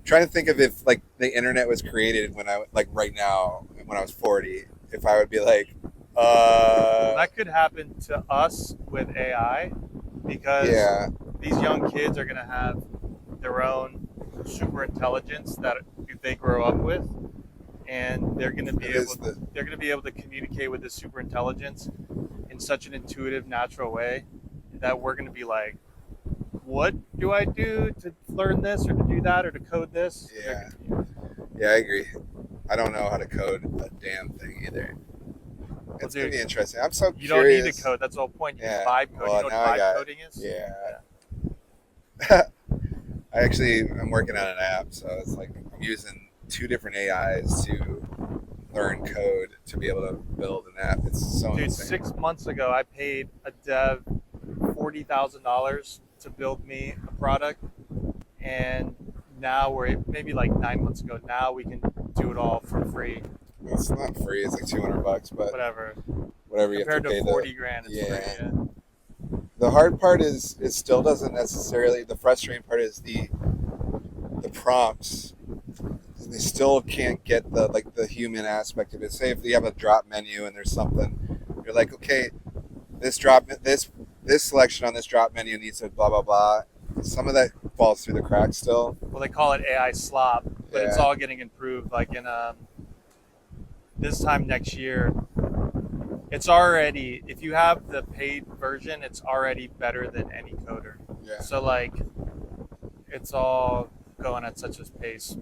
Trying to think of if like the internet was created when I like right now when I was 40, if I would be like,
That could happen to us with AI because
yeah,
these young kids are gonna have their own super intelligence that they grow up with, and
it is the
they're gonna be able to communicate with this super intelligence in such an intuitive, natural way that we're gonna be like, what do I do to learn this or to do that or to code this?
yeah, yeah. I agree. I don't know how to code a damn thing either. It's
dude,
gonna be interesting. I'm so
you don't need to
curious.
code. That's the whole point. You
Yeah.
can vibe code.
Well,
You know what
now I
vibe
got.
coding is?
Yeah.
Yeah.
I'm working on an app, so it's like I'm using two different AIs to learn code to be able to build an app. It's so
Dude,
insane.
6 months ago, I paid a dev $40,000 to build me a product, and now we're maybe like 9 months ago. Now we can do it all for free.
It's not free. It's like $200, but
Whatever.
whatever you have
Compared
to
to
pay
40 grand, it's
yeah.
free. Yeah.
The hard part is it still doesn't necessarily. The frustrating part is the prompts. They still can't get the human aspect of it. Say if you have a drop menu and there's something, you're like, okay, this selection on this drop menu needs to blah blah blah. Some of that falls through the cracks still.
Well, they call it AI slop, but it's
Yeah.
all getting improved. Like in this time next year, it's already, if you have the paid version, it's already better than any coder.
Yeah.
So like, it's all going at such a pace.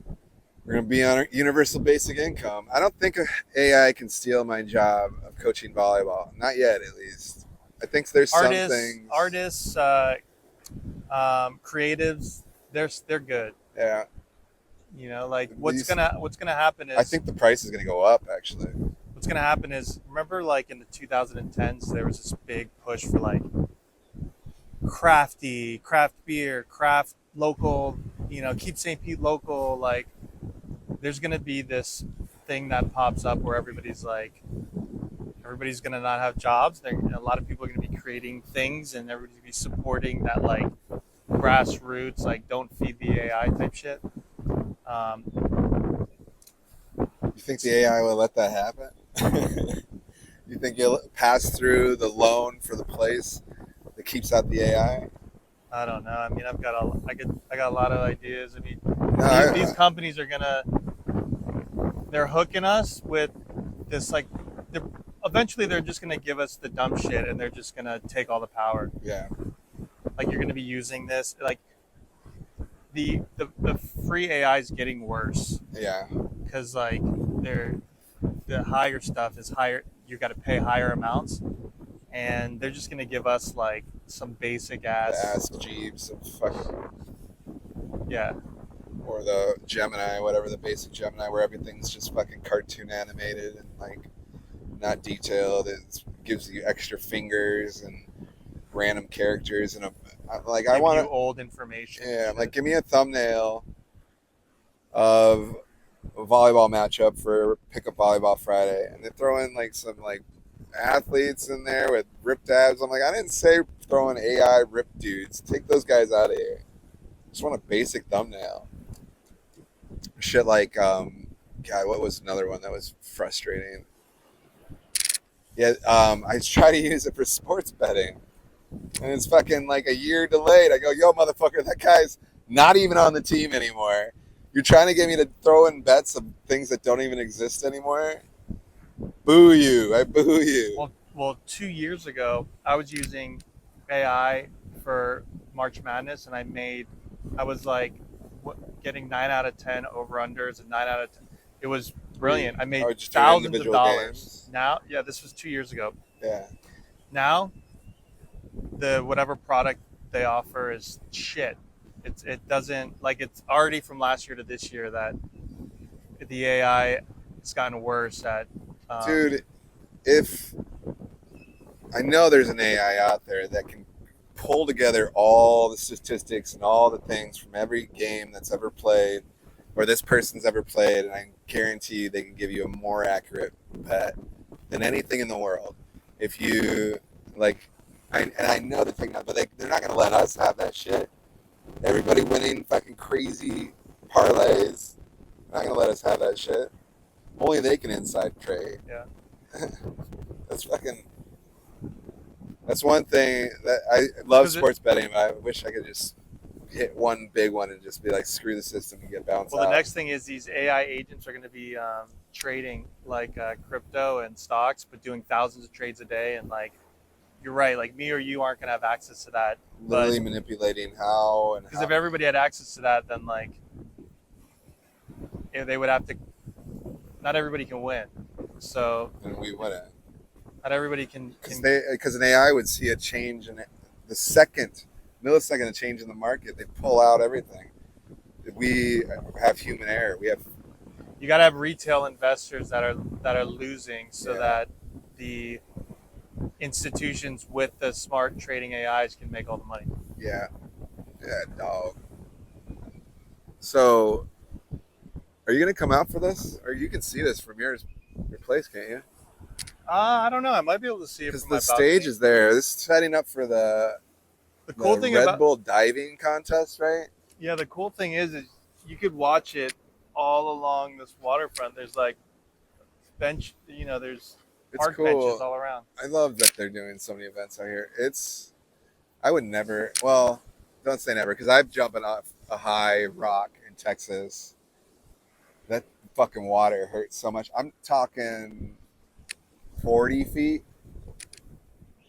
We're gonna be on universal basic income. I don't think AI can steal my job of coaching volleyball. Not yet, at least. I think there's some things.
Artists, creatives, they're good.
Yeah.
You know, like what's gonna happen is
I think the price is gonna go up. Actually.
What's gonna happen is, remember like in the 2010s there was this big push for like craft beer, craft local, keep St. Pete local. Like there's gonna be this thing that pops up where everybody's gonna not have jobs. A lot of people are gonna be creating things, and everybody's gonna be supporting that like grassroots, like don't feed the AI type shit.
You think the AI will let that happen? You think you'll pass through the loan for the place that keeps out the AI?
I don't know. I mean, I got a lot of ideas. I mean,
No,
these companies are they're hooking us with this like, eventually they're just gonna give us the dumb shit, and they're just gonna take all the power.
Yeah.
Like you're gonna be using this like the free AI is getting worse.
Yeah.
Because like the higher stuff is higher. You got to pay higher amounts, and they're just gonna give us like some basic ass.
The Ask Jeeves of fucking.
Yeah.
Or the Gemini, whatever, the basic Gemini, where everything's just fucking cartoon animated and like not detailed. It gives you extra fingers and random characters and I want
old information.
Yeah, like give me a thumbnail of a volleyball matchup for Pickup Volleyball Friday, and they throw in like some like athletes in there with ripped abs. I'm like, I didn't say throwing AI ripped dudes. Take those guys out of here. Just want a basic thumbnail. Shit like God, what was another one that was frustrating? Yeah, I try to use it for sports betting, and it's fucking like a year delayed. I go, yo, motherfucker, that guy's not even on the team anymore. You're trying to get me to throw in bets of things that don't even exist anymore? Boo you. I boo you.
Well, 2 years ago, I was using AI for March Madness, and I was like getting 9 out of 10 over-unders and 9 out of 10. It was brilliant. I made thousands of dollars.
Games.
Now, yeah, this was 2 years ago.
Yeah.
Now, the whatever product they offer is shit. It doesn't, like, it's already from last year to this year that the AI has gotten worse at.
Dude, if I know there's an AI out there that can pull together all the statistics and all the things from every game that's ever played or this person's ever played, and I guarantee you they can give you a more accurate bet than anything in the world. If you like, I know the technology, but they're not gonna let us have that shit. Everybody winning fucking crazy parlays. They're not gonna let us have that shit. Only they can inside trade.
Yeah.
That's one thing that I love sports betting, but I wish I could just hit one big one and just be like, screw the system and get bounced out.
Well, the next thing is these AI agents are going to be trading like crypto and stocks, but doing thousands of trades a day. And like, you're right, like me or you aren't going to have access to that.
Literally manipulating how and
because if everybody had access to that, then like they would have to. Not everybody can win, so.
And we wouldn't.
Not everybody can.
Because an AI would see a change in it, the second millisecond of change in the market, they pull out everything. We have human error. We have
You got to have retail investors that are losing, so
yeah,
that the institutions with the smart trading AIs can make all the money.
yeah, dog. So, are you gonna come out for this, or you can see this from your place, can't you?
I don't know. I might be able to see it
Because
from
the
my
stage
balcony.
is there. This is setting up for
The cool
the
thing
Red
about
Bull diving contest, right?
Yeah, the cool thing is you could watch it all along this waterfront. There's like there's
It's
park benches
cool.
all around.
I love that they're doing so many events out here. I would never. Well, don't say never, because I'm jumping off a high rock in Texas. That fucking water hurts so much. I'm talking 40 feet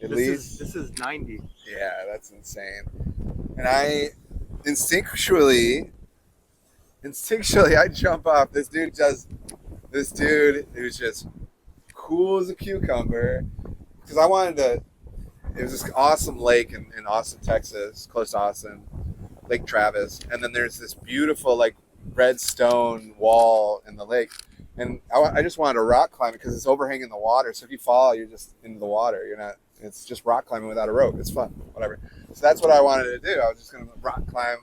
at least.
This is 90.
Yeah, that's insane. And I instinctually, I jump off. This dude who's just cool as a cucumber. Because I wanted to, it was this awesome lake in Austin, Texas, close to Austin, Lake Travis. And then there's this beautiful, like, red stone wall in the lake. And I just wanted to rock climb it because it's overhanging the water. So if you fall, you're just into the water. You're not, it's just rock climbing without a rope. It's fun, whatever. So that's what I wanted to do. I was just going to rock climb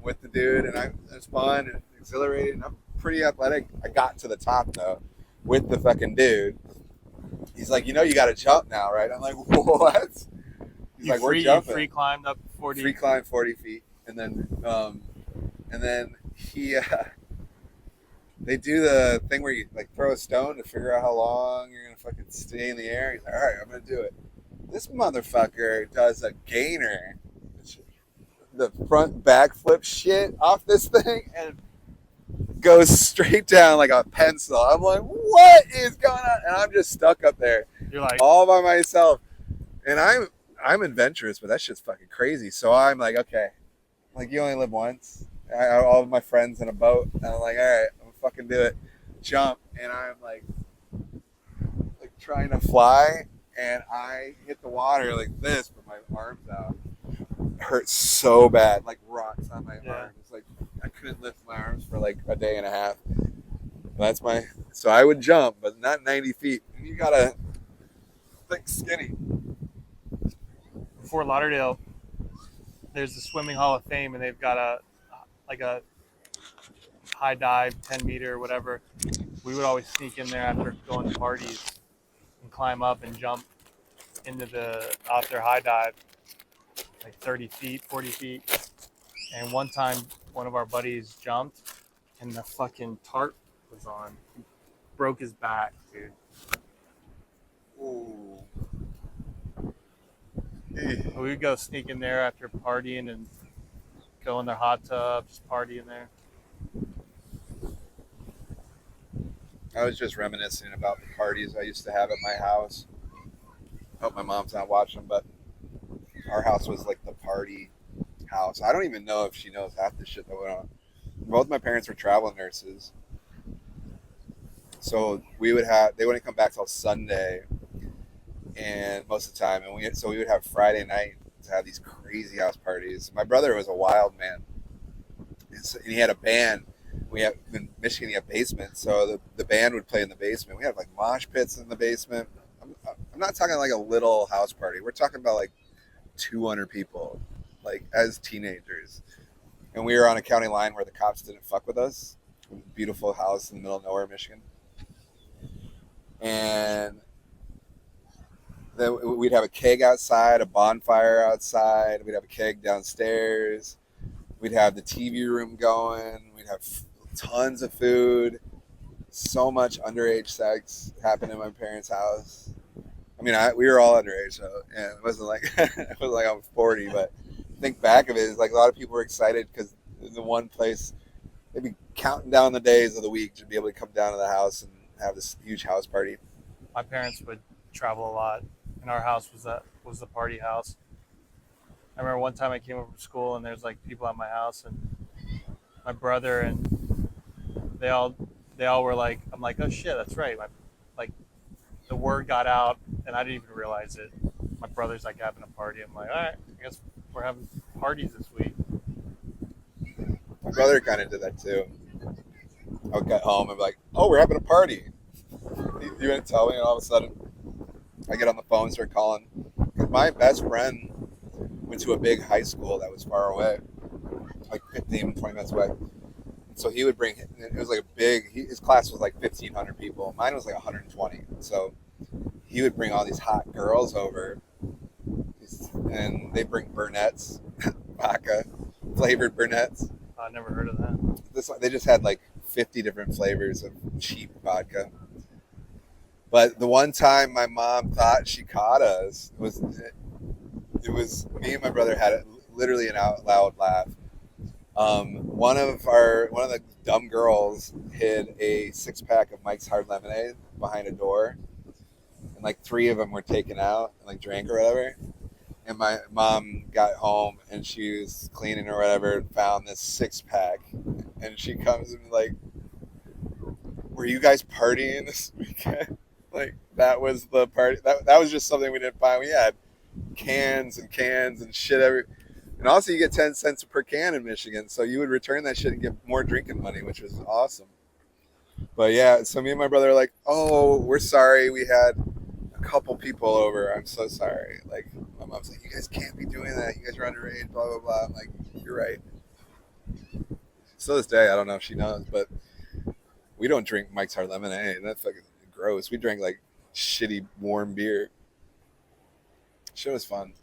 with the dude, and it's fun and exhilarating. I'm pretty athletic. I got to the top, though, with the fucking dude. He's like, you got to jump now, right? I'm like, what? He's like, we're jumping.
Free climbed up 40.
Free climb 40 feet. And then he, they do the thing where you like throw a stone to figure out how long you're going to fucking stay in the air. He's like, all right, I'm going to do it. This motherfucker does a gainer, the front backflip shit off this thing, and goes straight down like a pencil. I'm like, what is going on? And I'm just stuck up there.
You're like,
all by myself. And I'm adventurous, but that shit's fucking crazy. So I'm like, okay, like, you only live once. All of my friends in a boat, and I'm like, all right, I'm gonna fucking do it. Jump, and I'm like trying to fly, and I hit the water like this with my arms out. It hurt so bad, like rocks on my arms. It's like I couldn't lift my arms for like a day and a half. So I would jump, but not 90 feet. And you gotta thick, skinny.
Fort Lauderdale, there's the Swimming Hall of Fame, and they've got a high dive, 10-meter, whatever. We would always sneak in there after going to parties and climb up and jump off their high dive, like 30 feet, 40 feet. And one time, one of our buddies jumped, and the fucking tarp was on. He broke his back, dude.
Ooh.
We would go sneak in there after partying and go in their hot tub, just party in there.
I was just reminiscing about the parties I used to have at my house. I hope my mom's not watching, but our house was like the party house. I don't even know if she knows half the shit that went on. Both my parents were travel nurses, so they wouldn't come back till Sunday, and most of the time, and we would have Friday night to have these crazy house parties. My brother was a wild man, and he had a band. In Michigan, you have basements, so the band would play in the basement. We had like mosh pits in the basement. I'm not talking like a little house party. We're talking about like 200 people, like as teenagers. And we were on a county line where the cops didn't fuck with us. Beautiful house in the middle of nowhere, Michigan. And then we'd have a keg outside, a bonfire outside. We'd have a keg downstairs. We'd have the TV room going. We'd have tons of food. So much underage sex happened in my parents' house. I mean, we were all underage, so yeah, it wasn't like it was like I was 40. But think back of it, is like a lot of people were excited because the one place they'd be counting down the days of the week to be able to come down to the house and have this huge house party.
My parents would travel a lot, and our house was the party house. I remember one time I came over from school, and there's like people at my house, and my brother and they all were like, I'm like, oh shit, that's right. the word got out, and I didn't even realize it. My brother's like having a party. I'm like, all right, I guess we're having parties this week.
My brother kind of did that too. I would get home and be like, "Oh, we're having a party." You didn't tell me, and all of a sudden, I get on the phone, start calling. My best friend went to a big high school that was far away, like 15, 20 minutes away. So he would bring. It was like a big. His class was like 1,500 people. Mine was like 120. So he would bring all these hot girls over, and they bring burnettes, vodka, flavored burnettes.
I never heard of that.
They just had like 50 different flavors of cheap vodka. But the one time my mom thought she caught us it was me and my brother had literally an out loud laugh. One of the dumb girls hid a 6-pack of Mike's Hard Lemonade behind a door, and like 3 of them were taken out and like drank or whatever. And my mom got home and she was cleaning or whatever and found this 6-pack, and she comes and like, "Were you guys partying this weekend?" Like that was the party. That was just something we didn't find. We had cans and cans and shit and also you get 10 cents per can in Michigan, so you would return that shit and get more drinking money, which was awesome. But yeah, so me and my brother are like, "Oh, we're sorry, we had a couple people over. I'm so sorry." Like my mom's like, "You guys can't be doing that. You guys are underage, blah blah blah." I'm like, "You're right." So this day, I don't know if she knows, but we don't drink Mike's Hard Lemonade. That's fucking gross. We drank like shitty warm beer. Shit was fun.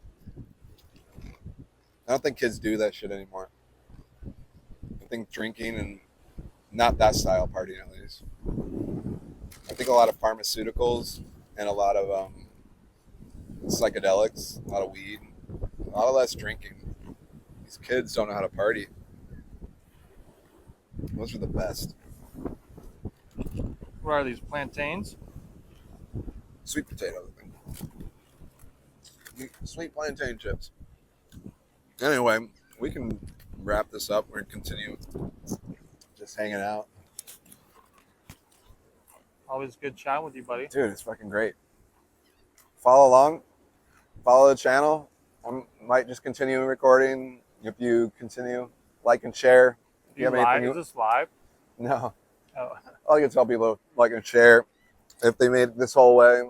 I don't think kids do that shit anymore. I think drinking and not that style partying at least. I think a lot of pharmaceuticals and a lot of psychedelics, a lot of weed, a lot of less drinking. These kids don't know how to party. Those are the best.
What are these, plantains?
Sweet potatoes, I think. Sweet plantain chips. Anyway, we can wrap this up. We're going to continue just hanging out.
Always good chatting with you, buddy.
Dude, it's fucking great. Follow along. Follow the channel. I might just continue recording. If you continue, like and share. If
you live? Is this live?
No.
Oh.
All you can tell people, like and share. If they made it this whole way,